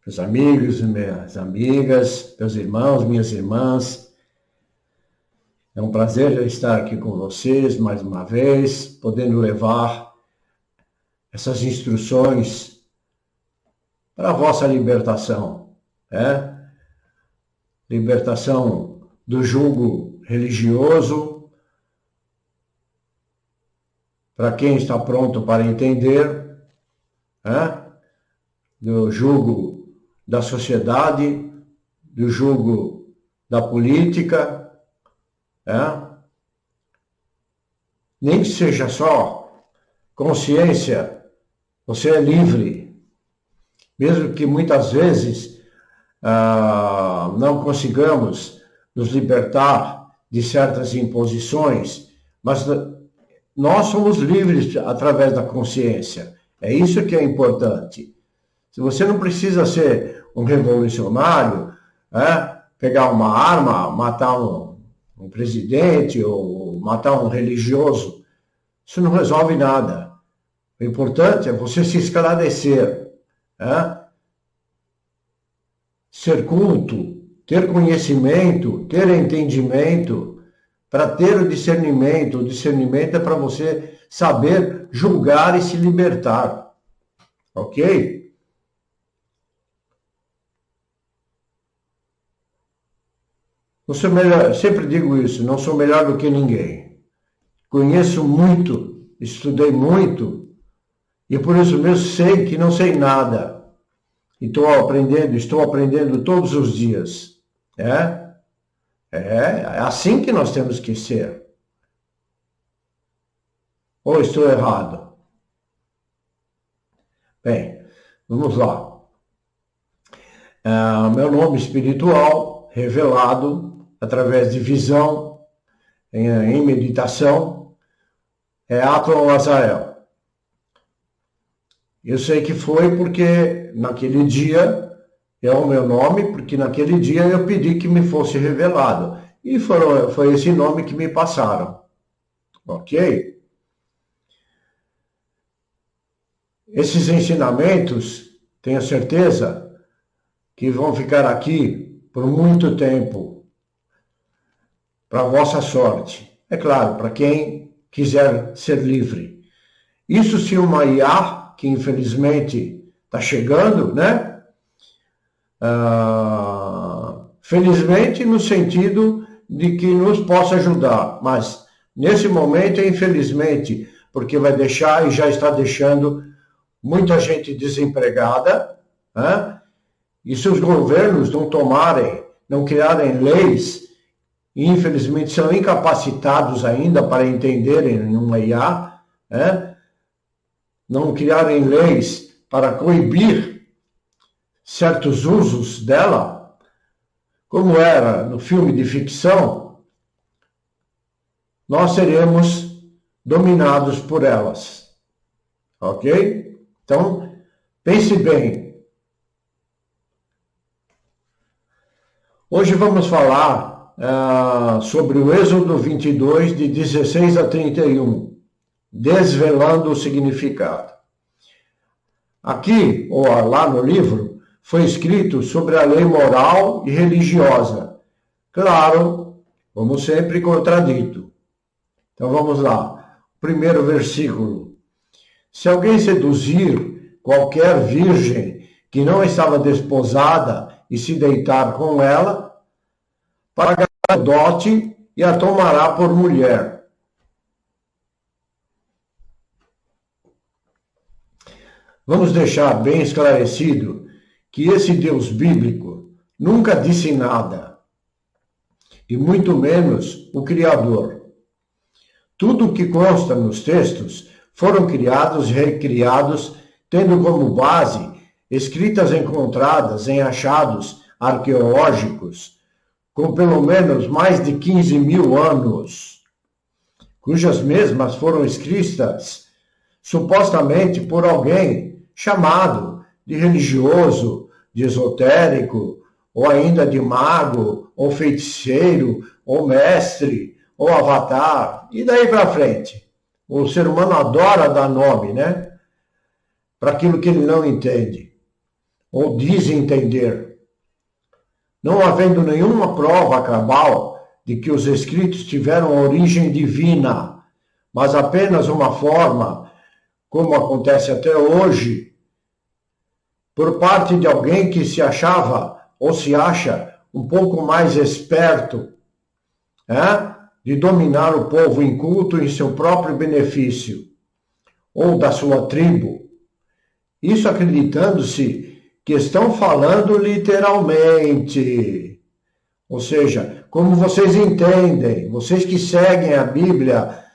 meus amigos, minhas amigas, meus irmãos, minhas irmãs. É um prazer estar aqui com vocês mais uma vez, podendo levar essas instruções para a vossa libertação, né? Libertação do jugo religioso, para quem está pronto para entender, né? Do jugo da sociedade, do jugo da política, né? Nem que seja só consciência, você é livre, mesmo que muitas vezes não consigamos nos libertar de certas imposições, mas nós somos livres através da consciência. É isso que é importante. Se você não precisa ser um revolucionário, pegar uma arma, matar um presidente ou matar um religioso, isso não resolve nada. O importante é você se esclarecer, ser culto, ter conhecimento, ter entendimento, para ter o discernimento. O discernimento é para você saber julgar e se libertar, ok? Não sou melhor, sempre digo isso, não sou melhor do que ninguém. Conheço muito, estudei muito, e por isso mesmo sei que não sei nada. E estou aprendendo todos os dias. É assim que nós temos que ser. Ou estou errado? Bem, vamos lá. Meu nome espiritual, revelado através de visão, em meditação, é Atlon Azael. Eu sei que foi porque naquele dia é o meu nome, porque naquele dia eu pedi que me fosse revelado. E foi esse nome que me passaram. Ok? Esses ensinamentos, tenho certeza, que vão ficar aqui por muito tempo, para a vossa sorte. É claro, para quem quiser ser livre. Isso se uma IA, que infelizmente está chegando, né? Felizmente no sentido de que nos possa ajudar, mas nesse momento, infelizmente, porque vai deixar e já está deixando muita gente desempregada, né? E se os governos não criarem leis, infelizmente são incapacitados ainda para entenderem uma IA, não criarem leis para coibir certos usos dela, como era no filme de ficção, nós seremos dominados por elas. Ok? Então, pense bem. Hoje vamos falar sobre o Êxodo 22, de 16 a 31, desvelando o significado. Aqui, ou lá no livro, foi escrito sobre a lei moral e religiosa. Claro, como sempre, contradito. Então vamos lá. Primeiro versículo. Se alguém seduzir qualquer virgem que não estava desposada e se deitar com ela, pagará dote e a tomará por mulher. Vamos deixar bem esclarecido que esse Deus bíblico nunca disse nada, e muito menos o Criador. Tudo o que consta nos textos foram criados e recriados, tendo como base escritas encontradas em achados arqueológicos, com pelo menos mais de 15 mil anos, cujas mesmas foram escritas supostamente por alguém chamado de religioso, de esotérico, ou ainda de mago, ou feiticeiro, ou mestre, ou avatar, e daí para frente. O ser humano adora dar nome, né? Para aquilo que ele não entende. ou dizem entender. Não havendo nenhuma prova cabal de que os escritos tiveram origem divina, mas apenas uma forma, como acontece até hoje, por parte de alguém que se achava ou se acha um pouco mais esperto, de dominar o povo inculto em seu próprio benefício, ou da sua tribo. Isso acreditando-se que estão falando literalmente. Ou seja, como vocês entendem, vocês que seguem a Bíblia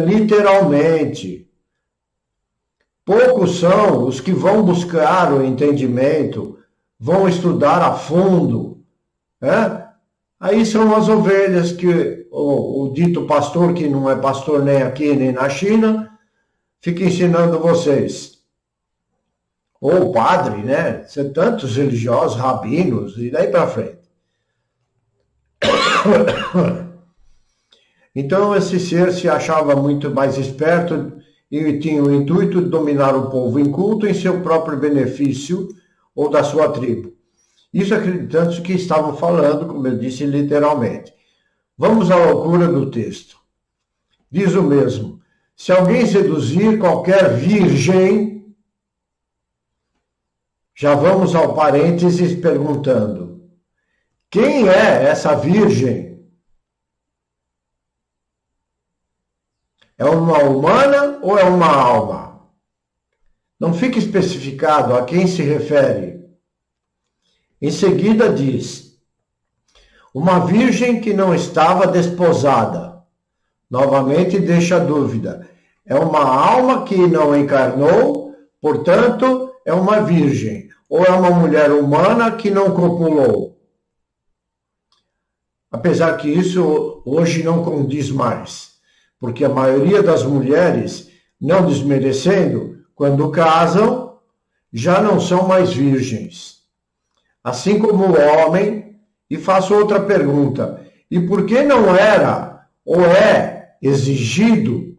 literalmente. Poucos são os que vão buscar o entendimento, vão estudar a fundo. Aí são as ovelhas que o dito pastor, que não é pastor nem aqui nem na China, fica ensinando vocês. Ou o padre, né? São tantos religiosos, rabinos, e daí para frente. Então esse ser se achava muito mais esperto e tinha o intuito de dominar o povo inculto em seu próprio benefício ou da sua tribo. Isso acreditando que estavam falando, como eu disse, literalmente. Vamos à loucura do texto. Diz o mesmo: se alguém seduzir qualquer virgem, já vamos ao parênteses perguntando: quem é essa virgem? É uma humana ou é uma alma? Não fica especificado a quem se refere. Em seguida diz: uma virgem que não estava desposada. Novamente deixa a dúvida. É uma alma que não encarnou, portanto, é uma virgem. Ou é uma mulher humana que não copulou. Apesar que isso hoje não condiz mais. Porque a maioria das mulheres, não desmerecendo, quando casam, já não são mais virgens. Assim como o homem, e faço outra pergunta: e por que não era ou é exigido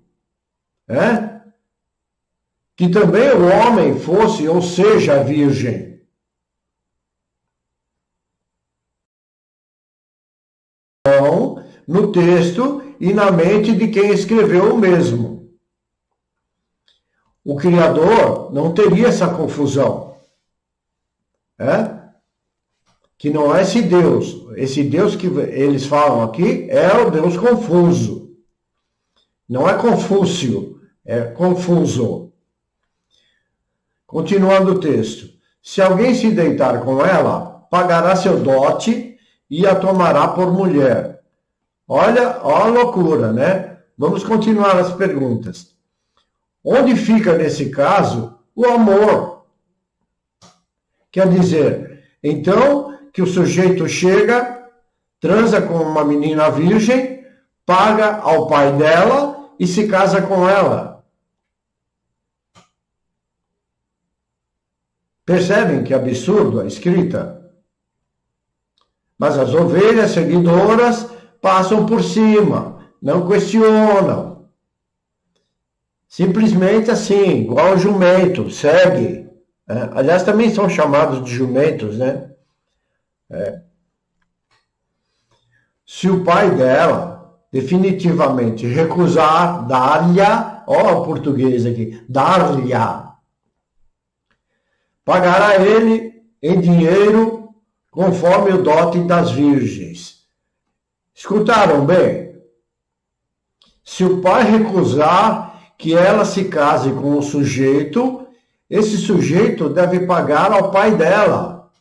que também o homem fosse ou seja virgem? Então, no texto e na mente de quem escreveu o mesmo. O Criador não teria essa confusão. Que não é esse Deus. Esse Deus que eles falam aqui é o Deus confuso. Não é Confúcio, é confuso. Continuando o texto. Se alguém se deitar com ela, pagará seu dote e a tomará por mulher. Olha a loucura, né? Vamos continuar as perguntas. Onde fica, nesse caso, o amor? Quer dizer, então, que o sujeito chega, transa com uma menina virgem, paga ao pai dela e se casa com ela. Percebem que absurdo a escrita? Mas as ovelhas seguidoras passam por cima, não questionam. Simplesmente assim, igual o jumento, segue. Aliás, também são chamados de jumentos, né? Se o pai dela definitivamente recusar dar-lhe, ó o português aqui, dar-lhe, pagará ele em dinheiro conforme o dote das virgens. Escutaram bem? Se o pai recusar que ela se case com o sujeito, esse sujeito deve pagar ao pai dela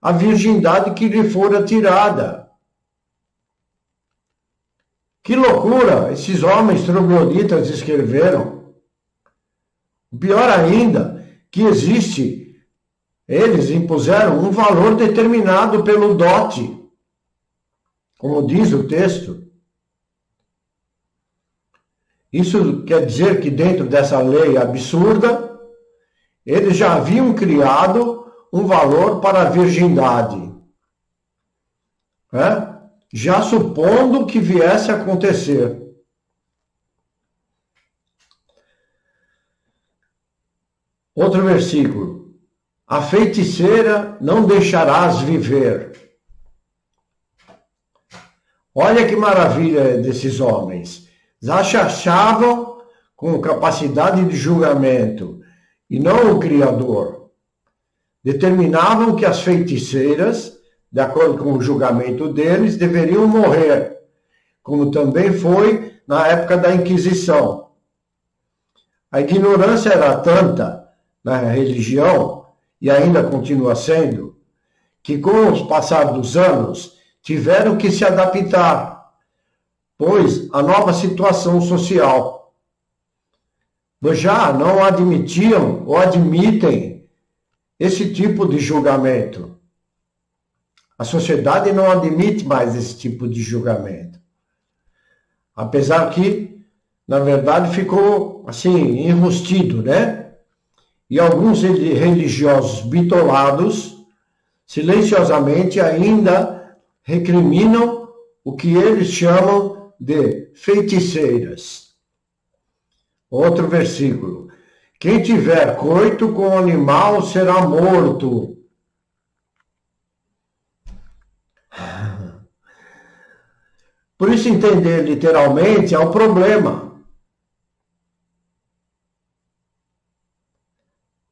a virgindade que lhe fora tirada. Que loucura esses homens trogloditas escreveram. Pior ainda, que eles impuseram um valor determinado pelo dote, como diz o texto. Isso quer dizer que dentro dessa lei absurda, eles já haviam criado um valor para a virgindade. Já supondo que viesse a acontecer. Outro versículo. a feiticeira não deixarás viver. Olha que maravilha desses homens. Já se achavam com capacidade de julgamento e não o Criador. Determinavam que as feiticeiras, de acordo com o julgamento deles, deveriam morrer, como também foi na época da Inquisição. A ignorância era tanta na religião, e ainda continua sendo, que com o passar dos anos tiveram que se adaptar, pois a nova situação social. Já não admitiam ou admitem esse tipo de julgamento. A sociedade não admite mais esse tipo de julgamento. Apesar que, na verdade, ficou assim, enrustido, né? E alguns religiosos bitolados, silenciosamente, ainda recriminam o que eles chamam de feiticeiras. Outro versículo. Quem tiver coito com o animal será morto. Por isso, entender literalmente é um problema.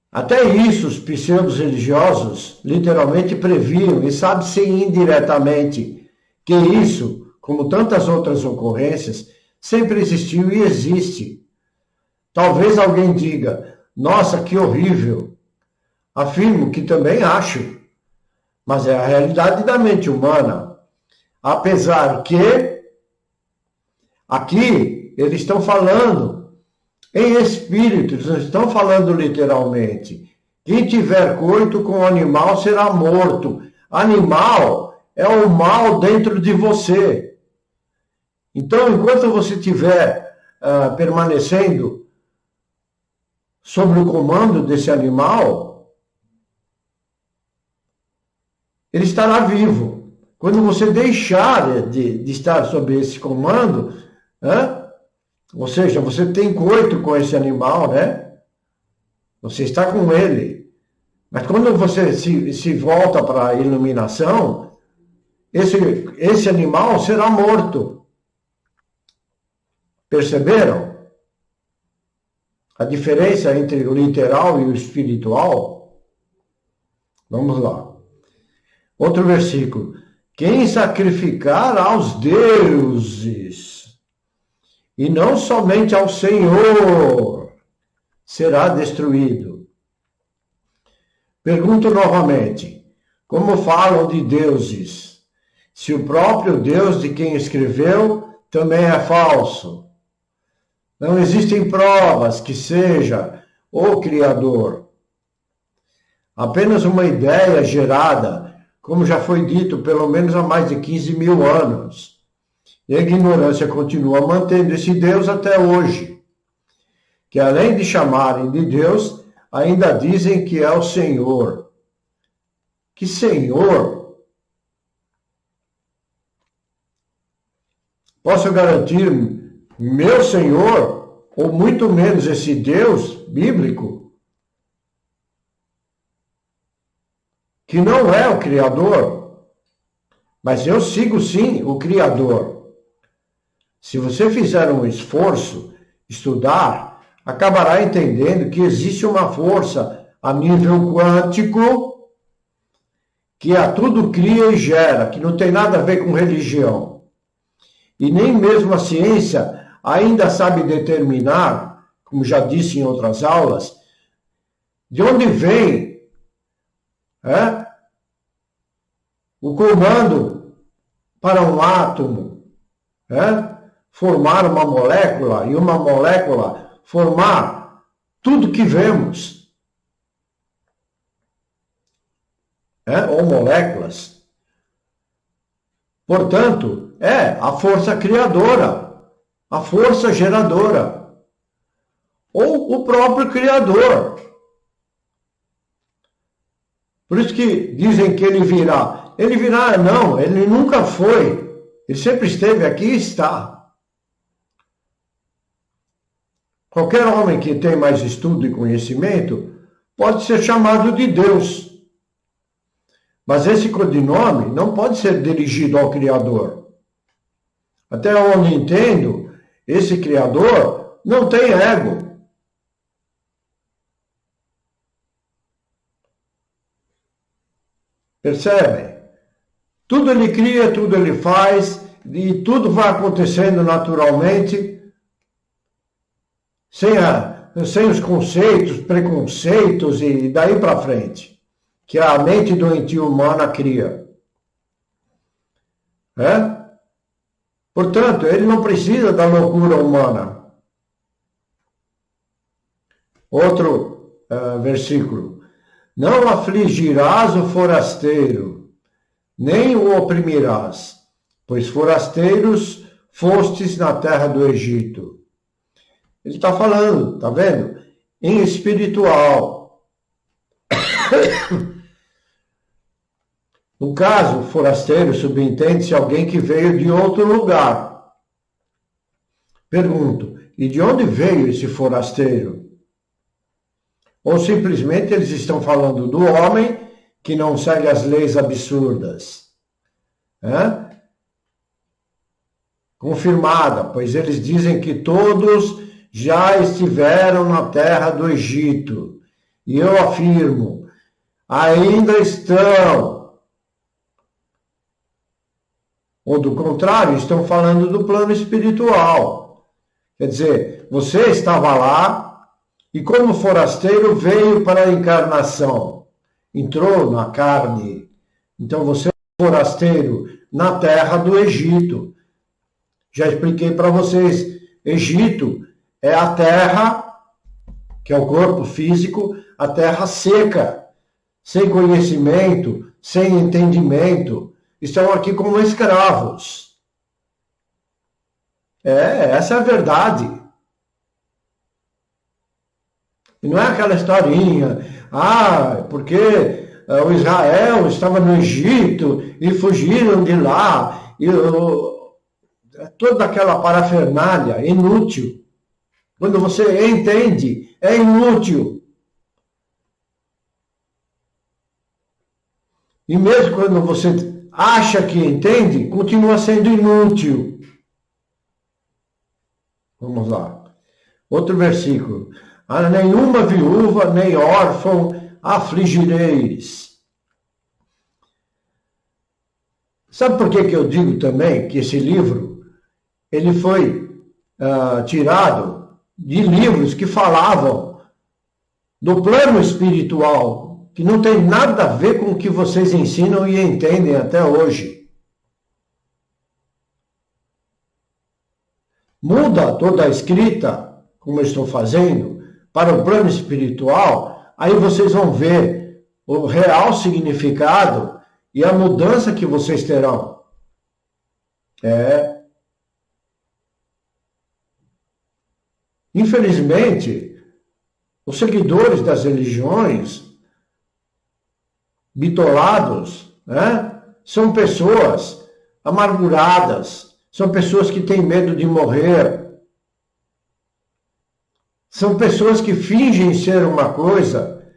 Até isso, os pseudos religiosos literalmente previam, e sabe-se indiretamente, que isso, como tantas outras ocorrências, sempre existiu e existe. Talvez alguém diga, nossa, que horrível. Afirmo que também acho, mas é a realidade da mente humana. Apesar que, aqui, eles estão falando em espírito, eles não estão falando literalmente. Quem tiver coito com o animal será morto. Animal é o mal dentro de você. Então, enquanto você estiver permanecendo sob o comando desse animal, ele estará vivo. Quando você deixar de estar sob esse comando, ou seja, você tem coito com esse animal, né? Você está com ele. Mas quando você se volta para a iluminação, esse animal será morto. Perceberam? A diferença entre o literal e o espiritual? Vamos lá. Outro versículo. Quem sacrificar aos deuses e não somente ao Senhor será destruído. Pergunto novamente, como falam de deuses, se o próprio Deus de quem escreveu também é falso? Não existem provas que seja o Criador. Apenas uma ideia gerada, como já foi dito, pelo menos há mais de 15 mil anos. E a ignorância continua mantendo esse Deus até hoje, que além de chamarem de Deus, ainda dizem que é o Senhor. Que Senhor? Posso garantir meu Senhor, ou muito menos esse Deus bíblico, que não é o Criador, mas eu sigo sim o Criador. Se você fizer um esforço, estudar, acabará entendendo que existe uma força a nível quântico que a tudo cria e gera, que não tem nada a ver com religião. E nem mesmo a ciência ainda sabe determinar, como já disse em outras aulas, de onde vem o comando para um átomo, formar uma molécula, e uma molécula formar tudo que vemos, ou moléculas. Portanto, é a força criadora, a força geradora, ou o próprio Criador. Por isso que dizem que ele virá. Ele virá, não, ele nunca foi. Ele sempre esteve aqui e está. Qualquer homem que tem mais estudo e conhecimento pode ser chamado de Deus. Mas esse codinome não pode ser dirigido ao Criador. Até onde entendo, esse Criador não tem ego. Percebem? Tudo ele cria, tudo ele faz, e tudo vai acontecendo naturalmente, sem os conceitos, preconceitos e daí para frente, que a mente doentia humana cria. Portanto, ele não precisa da loucura humana. Outro versículo. Não afligirás o forasteiro, nem o oprimirás, pois forasteiros fostes na terra do Egito. Ele está falando, tá vendo? Em espiritual. No caso, forasteiro subentende-se alguém que veio de outro lugar. Pergunto, e de onde veio esse forasteiro? Ou simplesmente eles estão falando do homem que não segue as leis absurdas? Confirmada, pois eles dizem que todos já estiveram na terra do Egito. E eu afirmo, ainda estão. Ou do contrário, estão falando do plano espiritual. Quer dizer, você estava lá e como forasteiro veio para a encarnação. Entrou na carne. Então você é forasteiro na terra do Egito. Já expliquei para vocês, Egito é a terra, que é o corpo físico, a terra seca, sem conhecimento, sem entendimento. Estão aqui como escravos. Essa é a verdade. E não é aquela historinha, porque o Israel estava no Egito e fugiram de lá, e toda aquela parafernália inútil. Quando você entende, é inútil. E mesmo quando você acha que entende, continua sendo inútil. Vamos lá. Outro versículo. A nenhuma viúva nem órfão afligireis. Sabe por que eu digo também que esse livro ele foi tirado de livros que falavam do plano espiritual, que não tem nada a ver com o que vocês ensinam e entendem até hoje. Muda toda a escrita, como eu estou fazendo, para o plano espiritual, aí vocês vão ver o real significado e a mudança que vocês terão. Infelizmente, os seguidores das religiões, bitolados, são pessoas amarguradas, são pessoas que têm medo de morrer, são pessoas que fingem ser uma coisa,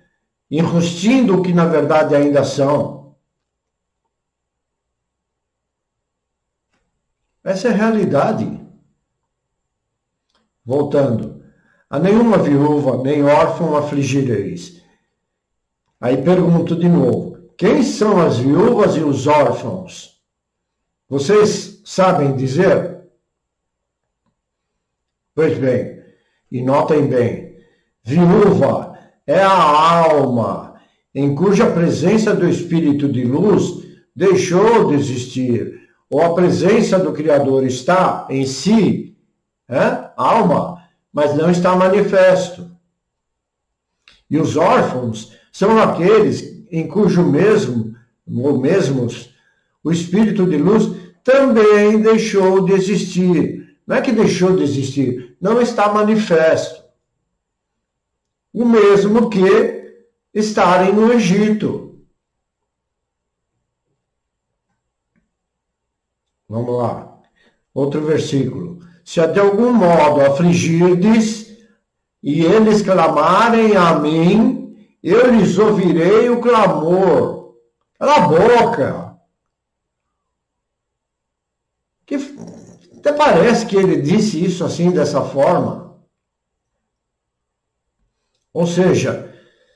enrustindo o que na verdade ainda são. Essa é a realidade. Voltando. A nenhuma viúva nem órfão afligireis. Aí pergunto de novo. Quem são as viúvas e os órfãos? Vocês sabem dizer? Pois bem, e notem bem. Viúva é a alma em cuja presença do Espírito de luz deixou de existir, ou a presença do Criador está em si, alma, mas não está manifesto. E os órfãos são aqueles em cujo o Espírito de luz também deixou de existir. Não é que deixou de existir, não está manifesto. O mesmo que estarem no Egito. Vamos lá. Outro versículo. Se de algum modo afligirdes, e eles clamarem a mim, eu lhes ouvirei o clamor. Cala a boca. Até parece que ele disse isso assim, dessa forma. Ou seja,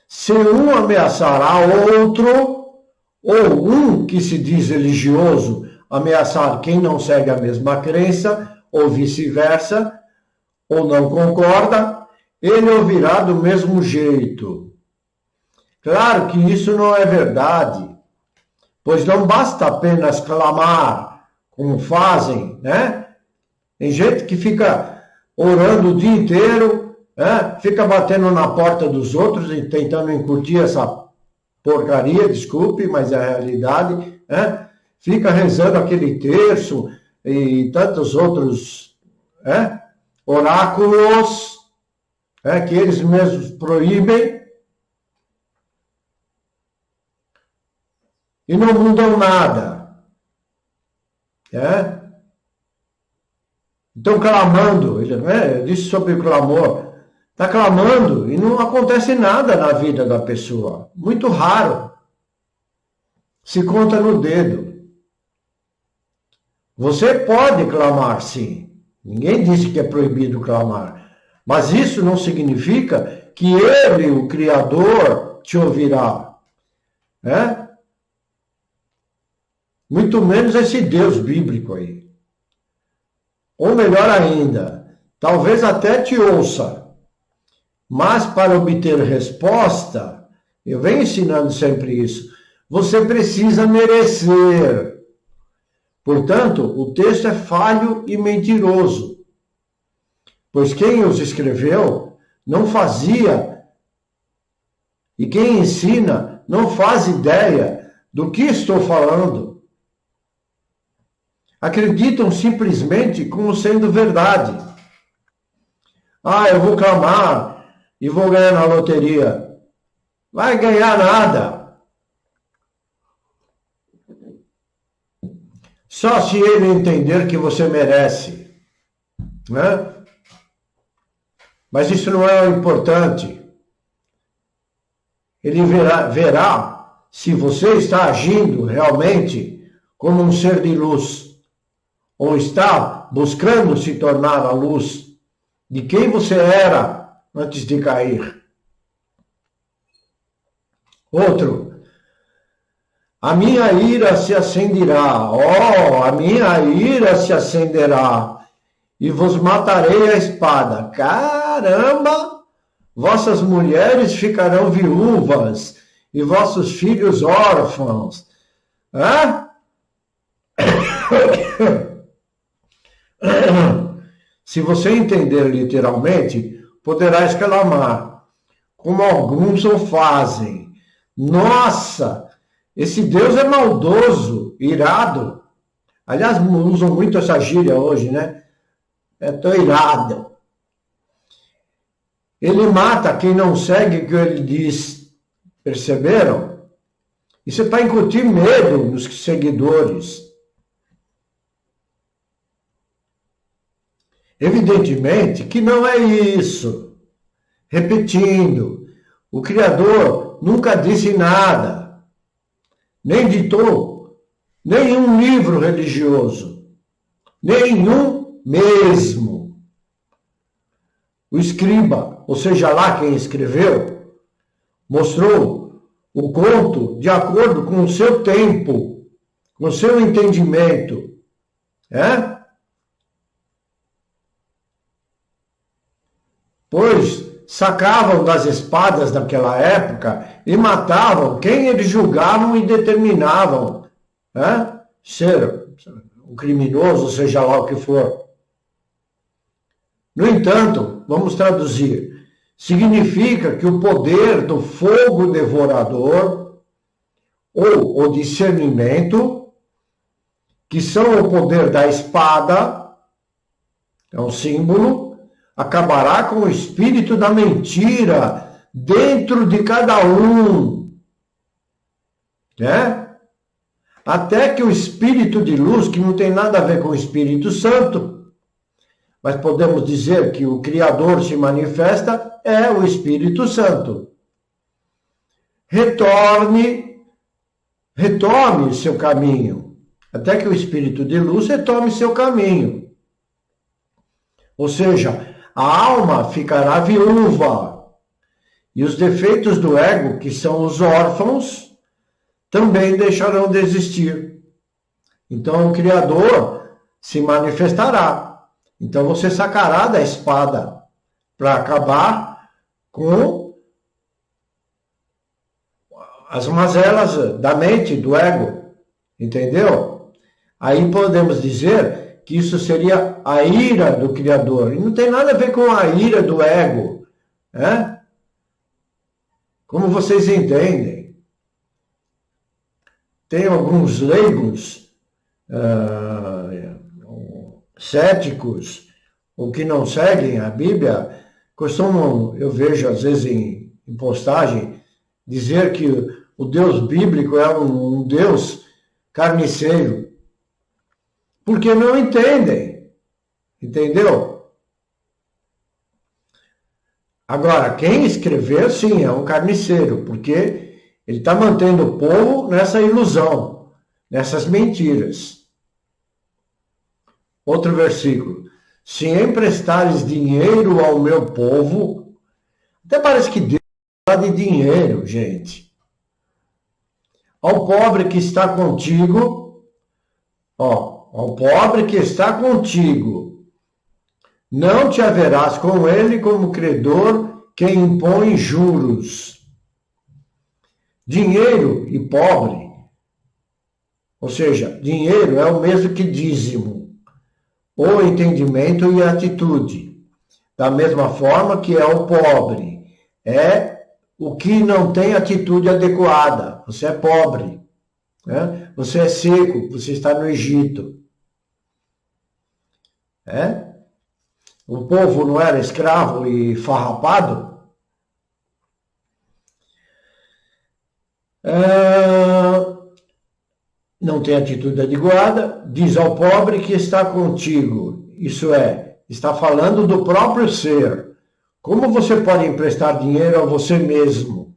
se um ameaçará outro, ou um que se diz religioso ameaçar quem não segue a mesma crença, ou vice-versa, ou não concorda, ele ouvirá do mesmo jeito. Claro que isso não é verdade, pois não basta apenas clamar, como fazem, né? Tem gente que fica orando o dia inteiro, né? Fica batendo na porta dos outros e tentando incutir essa porcaria, desculpe, mas é a realidade, né? Fica rezando aquele terço e tantos outros, né? Oráculos, que eles mesmos proíbem, e não mudam nada. Estão clamando, ele disse sobre o clamor, está clamando e não acontece nada na vida da pessoa. Muito raro. Se conta no dedo. Você pode clamar, sim. Ninguém disse que é proibido clamar. Mas isso não significa que ele, o Criador, te ouvirá. Muito menos esse Deus bíblico aí. Ou melhor ainda, talvez até te ouça. Mas para obter resposta, eu venho ensinando sempre isso, você precisa merecer. Portanto, o texto é falho e mentiroso. Pois quem os escreveu não fazia, e quem ensina não faz ideia do que estou falando. Acreditam simplesmente como sendo verdade. Eu vou clamar e vou ganhar na loteria. Vai ganhar nada. Só se ele entender que você merece. Né? Mas isso não é o importante. Ele verá se você está agindo realmente como um ser de luz. Ou está buscando se tornar a luz de quem você era antes de cair. Outro, a minha ira se acenderá, a minha ira se acenderá, e vos matarei a espada. Caramba! Vossas mulheres ficarão viúvas, e vossos filhos órfãos. Se você entender literalmente, poderá exclamar, como alguns o fazem. Nossa, esse Deus é maldoso, irado. Aliás, usam muito essa gíria hoje, né? Tô irado. Ele mata quem não segue o que ele diz. Perceberam? Isso é para incutir medo nos seguidores. Evidentemente que não é isso. Repetindo, o Criador nunca disse nada, nem ditou nenhum livro religioso, nenhum mesmo. O escriba, ou seja lá quem escreveu, mostrou o conto de acordo com o seu tempo, com o seu entendimento. Pois sacavam das espadas naquela época e matavam quem eles julgavam e determinavam ser um criminoso, seja lá o que for. No entanto, vamos traduzir, significa que o poder do fogo devorador ou o discernimento, que são o poder da espada, é um símbolo, acabará com o espírito da mentira dentro de cada um. Até que o espírito de luz, que não tem nada a ver com o Espírito Santo, mas podemos dizer que o Criador se manifesta, é o Espírito Santo. retome seu caminho, até que o espírito de luz retome seu caminho. Ou seja, a alma ficará viúva, e os defeitos do ego, que são os órfãos, também deixarão de existir. Então o Criador se manifestará. Então você sacará da espada para acabar com as mazelas da mente, do ego. Entendeu? Aí podemos dizer que isso seria a ira do Criador. E não tem nada a ver com a ira do ego. Né? Como vocês entendem? Tem alguns leigos, céticos, ou que não seguem a Bíblia, costumam, eu vejo às vezes em postagem, dizer que o Deus bíblico é um Deus carniceiro. Porque não entendem. Entendeu? Agora, quem escrever, sim, é um carniceiro, porque ele está mantendo o povo nessa ilusão, nessas mentiras. Outro versículo. Se emprestares dinheiro ao meu povo, até parece que Deus fala de dinheiro, gente. Ao pobre que está contigo, ao pobre que está contigo, não te haverás com ele como credor que impõe juros. Dinheiro e pobre, ou seja, dinheiro é o mesmo que dízimo, ou entendimento e atitude. Da mesma forma que é o pobre, é o que não tem atitude adequada. Você é pobre, né? Você é seco, você está no Egito. O povo não era escravo e farrapado? Não tem atitude adequada, diz ao pobre que está contigo. Isso é, está falando do próprio ser. Como você pode emprestar dinheiro a você mesmo?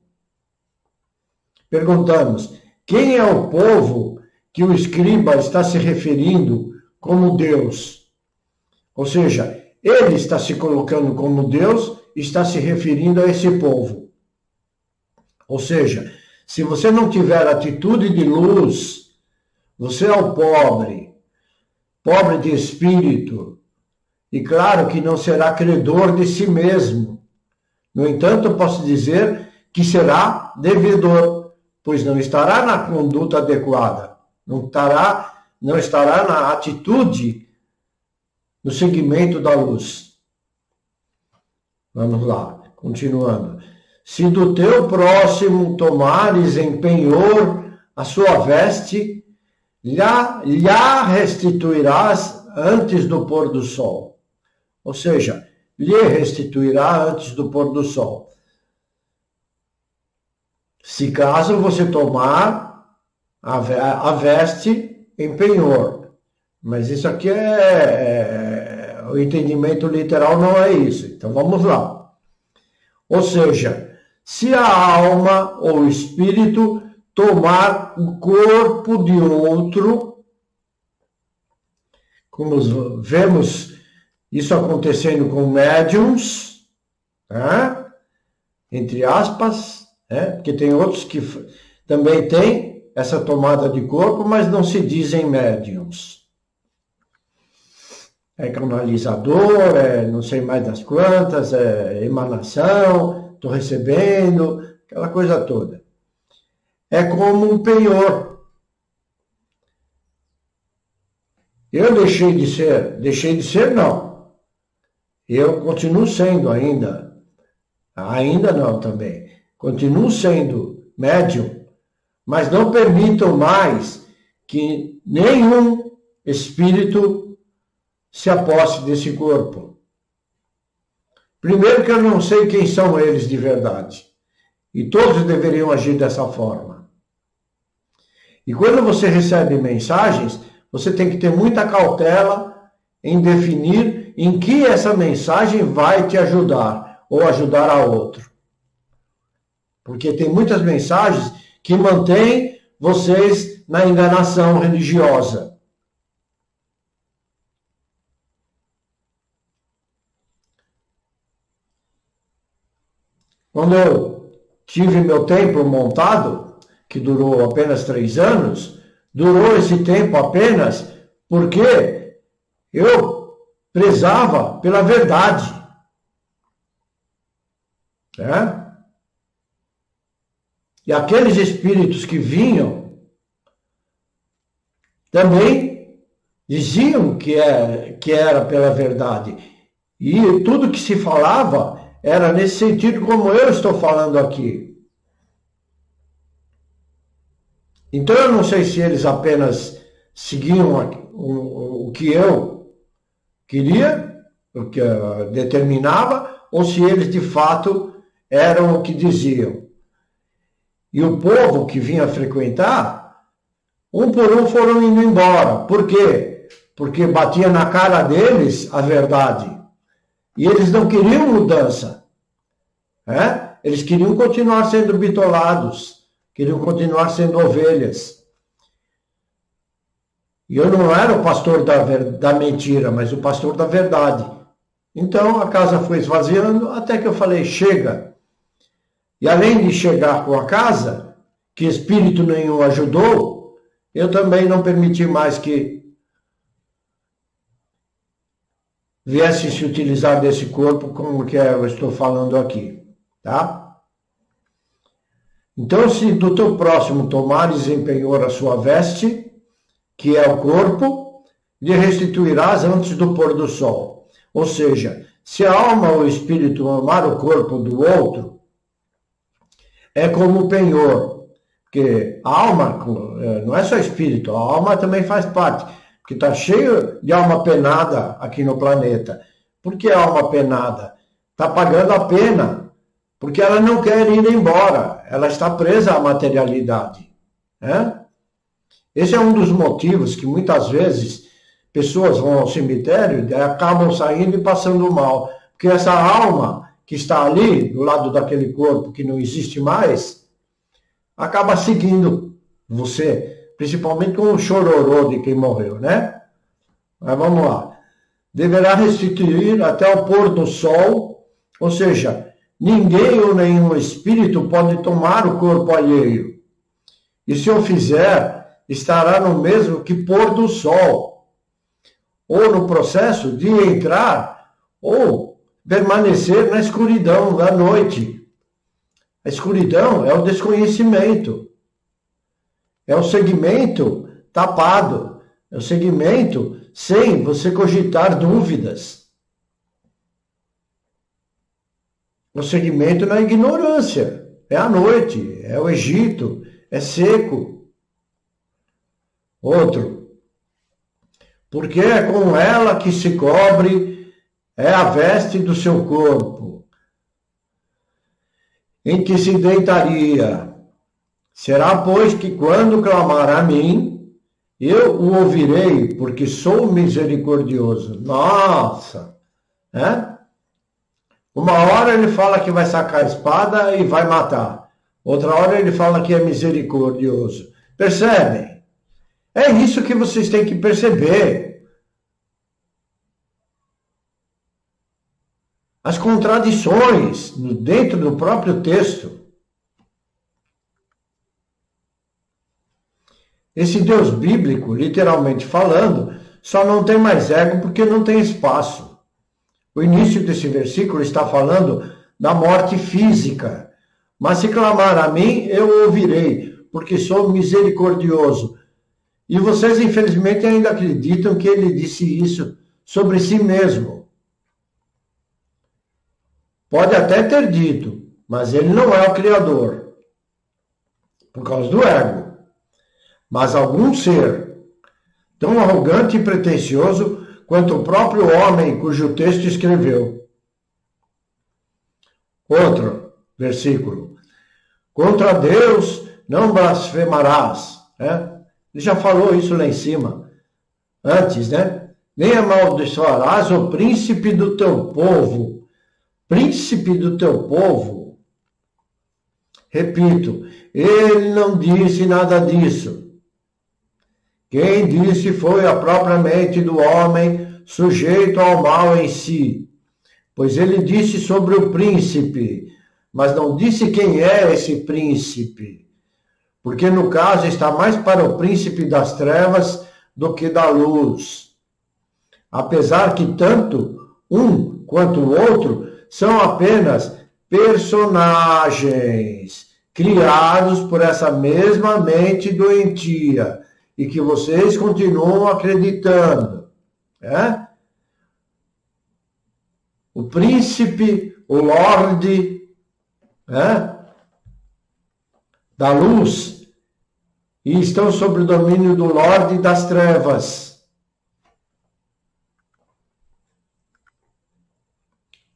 Perguntamos, quem é o povo que o escriba está se referindo como Deus? Ou seja, ele está se colocando como Deus, está se referindo a esse povo. Ou seja, se você não tiver atitude de luz, você é o pobre, pobre de espírito, e claro que não será credor de si mesmo. No entanto, posso dizer que será devedor, pois não estará na conduta adequada, não estará na atitude, no seguimento da luz. Vamos lá, continuando. Se do teu próximo tomares em penhor a sua veste, lhe restituirás antes do pôr do sol. Ou seja, lhe restituirá antes do pôr do sol. Se caso você tomar a veste em penhor. Mas isso aqui o entendimento literal não é isso. Então vamos lá. Ou seja, se a alma ou o espírito tomar o corpo de outro, como vemos isso acontecendo com médiums, né? Entre aspas, né? Porque tem outros que também têm essa tomada de corpo, mas não se dizem médiums. É canalizador, não sei mais das quantas, emanação, estou recebendo, aquela coisa toda. É como um penhor. Eu deixei de ser não. Eu continuo sendo ainda não também. Continuo sendo médium, mas não permitam mais que nenhum espírito se aposse desse corpo. Primeiro que eu não sei quem são eles de verdade. E todos deveriam agir dessa forma. E quando você recebe mensagens, você tem que ter muita cautela em definir em que essa mensagem vai te ajudar ou ajudar a outro. Porque tem muitas mensagens que mantêm vocês na enganação religiosa. Quando eu tive meu templo montado, que durou apenas 3 anos, durou esse tempo apenas porque eu prezava pela verdade. Né? E aqueles espíritos que vinham também diziam que era pela verdade. E tudo que se falava era nesse sentido como eu estou falando aqui. Então eu não sei se eles apenas seguiam o que eu queria, o que eu determinava, ou se eles de fato eram o que diziam. E o povo que vinha frequentar, um por um foram indo embora. Por quê? Porque batia na cara deles a verdade. E eles não queriam mudança. Né? Eles queriam continuar sendo bitolados, queriam continuar sendo ovelhas. E eu não era o pastor da mentira, mas o pastor da verdade. Então a casa foi esvaziando até que eu falei, chega. E além de chegar com a casa, que espírito nenhum ajudou, eu também não permiti mais que viessem se utilizar desse corpo como que eu estou falando aqui, tá? Então, se do teu próximo tomares em penhor a sua veste, que é o corpo, lhe restituirás antes do pôr do sol. Ou seja, se a alma ou o espírito amar o corpo do outro, é como o penhor, porque a alma não é só espírito, a alma também faz parte, porque está cheio de alma penada aqui no planeta. Por que alma penada? Está pagando a pena, porque ela não quer ir embora, ela está presa à materialidade. Né? Esse é um dos motivos que muitas vezes pessoas vão ao cemitério e acabam saindo e passando mal, porque essa alma que está ali, do lado daquele corpo que não existe mais, acaba seguindo você, principalmente com o chororô de quem morreu, né? Mas vamos lá. Deverá restituir até o pôr do sol, ou seja, ninguém ou nenhum espírito pode tomar o corpo alheio. E se o fizer, estará no mesmo que pôr do sol, ou no processo de entrar ou permanecer na escuridão da noite. A escuridão é o desconhecimento, é o segmento tapado, é o segmento sem você cogitar dúvidas. O segmento na ignorância, é a noite, é o Egito, é seco. Outro, porque é com ela que se cobre, é a veste do seu corpo, em que se deitaria. Será, pois, que quando clamar a mim, eu o ouvirei, porque sou misericordioso. Nossa! Né? Uma hora ele fala que vai sacar a espada e vai matar. Outra hora ele fala que é misericordioso. Percebem? É isso que vocês têm que perceber. As contradições dentro do próprio texto. Esse Deus bíblico, literalmente falando, só não tem mais ego porque não tem espaço. O início desse versículo está falando da morte física. Mas se clamar a mim, eu ouvirei, porque sou misericordioso. E vocês, infelizmente, ainda acreditam que ele disse isso sobre si mesmo. Pode até ter dito, mas ele não é o Criador, por causa do ego. Mas algum ser tão arrogante e pretensioso quanto o próprio homem cujo texto escreveu. Outro versículo. Contra Deus não blasfemarás. Né? Ele já falou isso lá em cima, antes, né? Nem amaldiçoarás o príncipe do teu povo. Príncipe do teu povo. Repito, ele não disse nada disso. Quem disse foi a própria mente do homem sujeito ao mal em si. Pois ele disse sobre o príncipe, mas não disse quem é esse príncipe. Porque no caso está mais para o príncipe das trevas do que da luz. Apesar que tanto um quanto o outro são apenas personagens criados por essa mesma mente doentia e que vocês continuam acreditando. O príncipe, o lorde da luz e estão sob o domínio do lorde das trevas.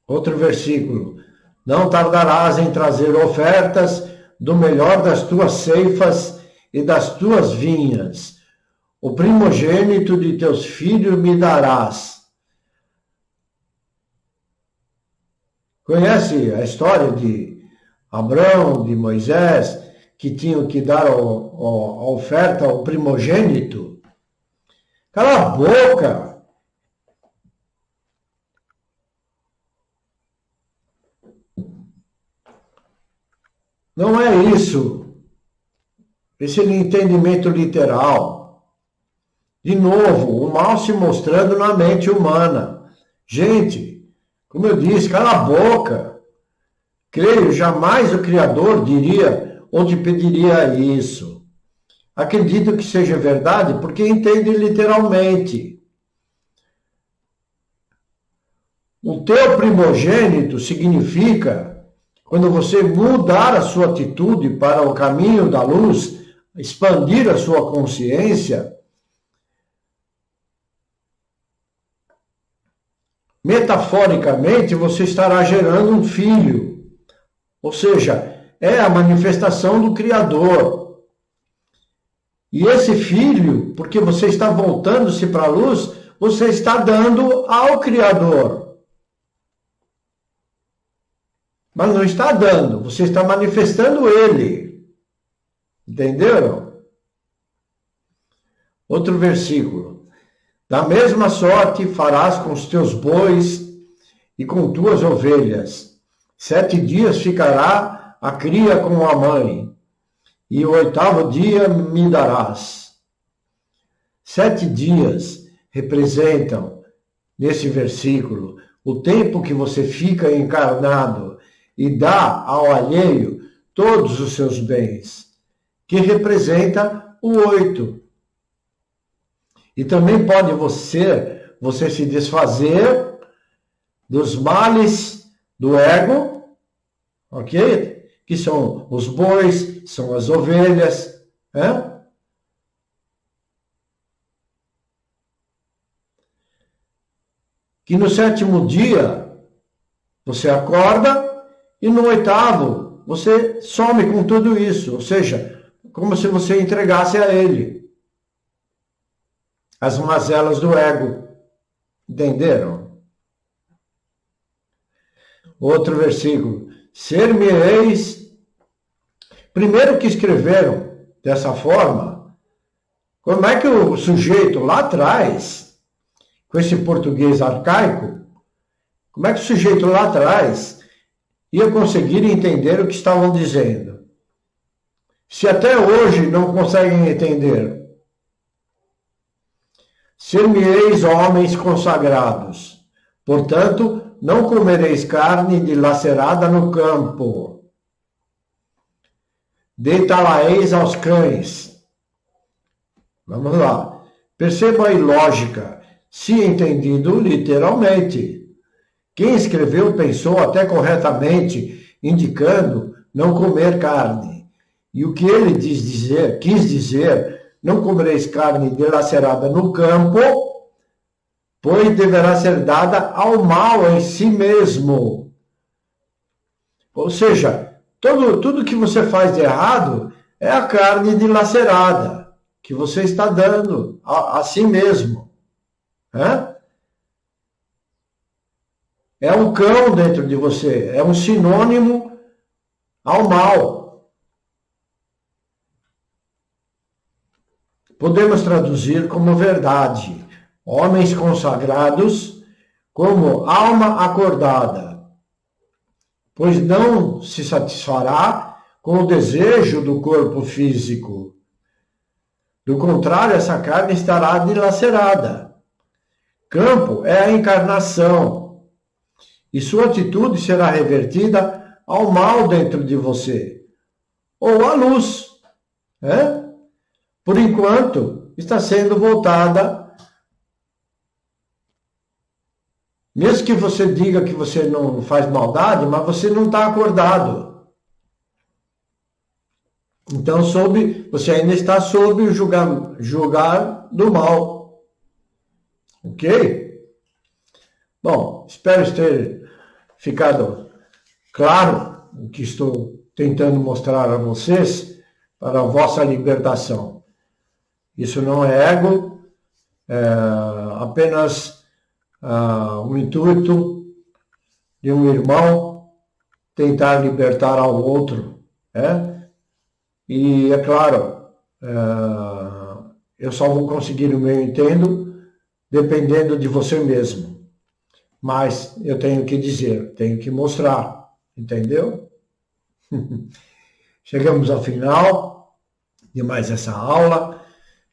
Outro versículo. Não tardarás em trazer ofertas do melhor das tuas ceifas e das tuas vinhas. O primogênito de teus filhos me darás. Conhece a história de Abraão, de Moisés, que tinham que dar a oferta ao primogênito? Cala a boca! Não é isso. Esse é o entendimento literal. De novo, o mal se mostrando na mente humana. Gente, como eu disse, cala a boca. Creio, jamais o Criador diria ou te pediria isso. Acredito que seja verdade porque entende literalmente. O teu primogênito significa, quando você mudar a sua atitude para o caminho da luz, expandir a sua consciência, metaforicamente você estará gerando um filho. Ou seja, é a manifestação do Criador. E esse filho, porque você está voltando-se para a luz, você está dando ao Criador. Mas não está dando, você está manifestando ele. Entenderam? Outro versículo. Da mesma sorte farás com os teus bois e com tuas ovelhas. 7 dias ficará a cria com a mãe, e o 8º dia me darás. 7 dias representam, nesse versículo, o tempo que você fica encarnado e dá ao alheio todos os seus bens, que representa o 8. E também pode você se desfazer dos males do ego, ok? Que são os bois, são as ovelhas, que no 7º dia você acorda e no 8º você some com tudo isso, ou seja, como se você entregasse a ele as mazelas do ego. Entenderam? Outro versículo. Ser-me-eis. Primeiro que escreveram dessa forma, como é que o sujeito lá atrás, com esse português arcaico, como é que o sujeito lá atrás ia conseguir entender o que estavam dizendo? Se até hoje não conseguem entender. Ser-me-eis homens consagrados, portanto, não comereis carne dilacerada no campo. Deitá-la-eis aos cães. Vamos lá. Perceba a ilógica, se entendido literalmente. Quem escreveu pensou até corretamente, indicando não comer carne. E o que ele quis dizer, não comereis carne dilacerada no campo, pois deverá ser dada ao mal em si mesmo. Ou seja, tudo que você faz de errado é a carne dilacerada que você está dando a si mesmo. É um cão dentro de você, é um sinônimo ao mal. podemos traduzir como verdade, homens consagrados como alma acordada, pois não se satisfará com o desejo do corpo físico. Do contrário, essa carne estará dilacerada. Campo é a encarnação, e sua atitude será revertida ao mal dentro de você, ou à luz, né? Por enquanto, está sendo voltada, mesmo que você diga que você não faz maldade, mas você não está acordado. Então, você ainda está sob o julgar do mal. Ok? Bom, espero ter ficado claro o que estou tentando mostrar a vocês para a vossa libertação. Isso não é ego, é apenas um intuito de um irmão tentar libertar ao outro, né? E é claro, eu só vou conseguir o meu intento dependendo de você mesmo. Mas eu tenho que dizer, tenho que mostrar, entendeu? Chegamos ao final de mais essa aula,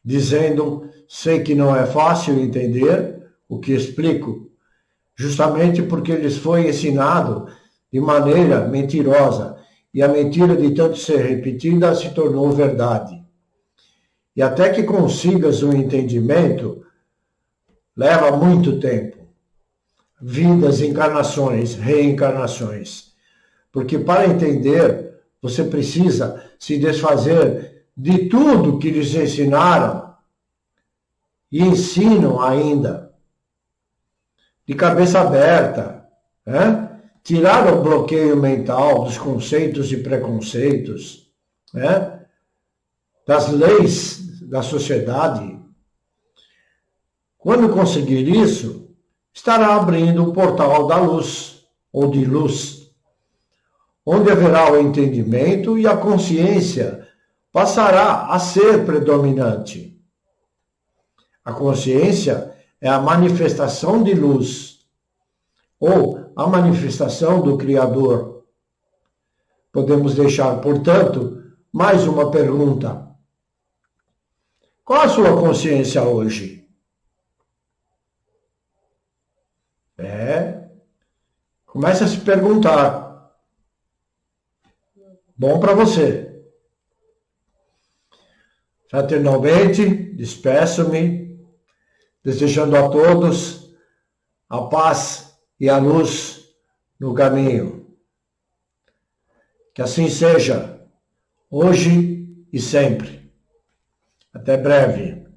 dizendo, sei que não é fácil entender o que explico, justamente porque lhes foi ensinado de maneira mentirosa, e a mentira de tanto ser repetida se tornou verdade. E até que consigas um entendimento, leva muito tempo. Vidas, encarnações, reencarnações. Porque para entender, você precisa se desfazer de tudo que lhes ensinaram e ensinam ainda, de cabeça aberta, né? Tirar o bloqueio mental dos conceitos e preconceitos, né? Das leis da sociedade. Quando conseguir isso, estará abrindo o portal da luz, ou de luz, onde haverá o entendimento e a consciência passará a ser predominante. A consciência é a manifestação de luz, ou a manifestação do Criador. Podemos deixar, portanto, mais uma pergunta. Qual a sua consciência hoje? Comece a se perguntar. Bom para você. Fraternalmente, despeço-me, desejando a todos a paz e a luz no caminho. Que assim seja, hoje e sempre. Até breve.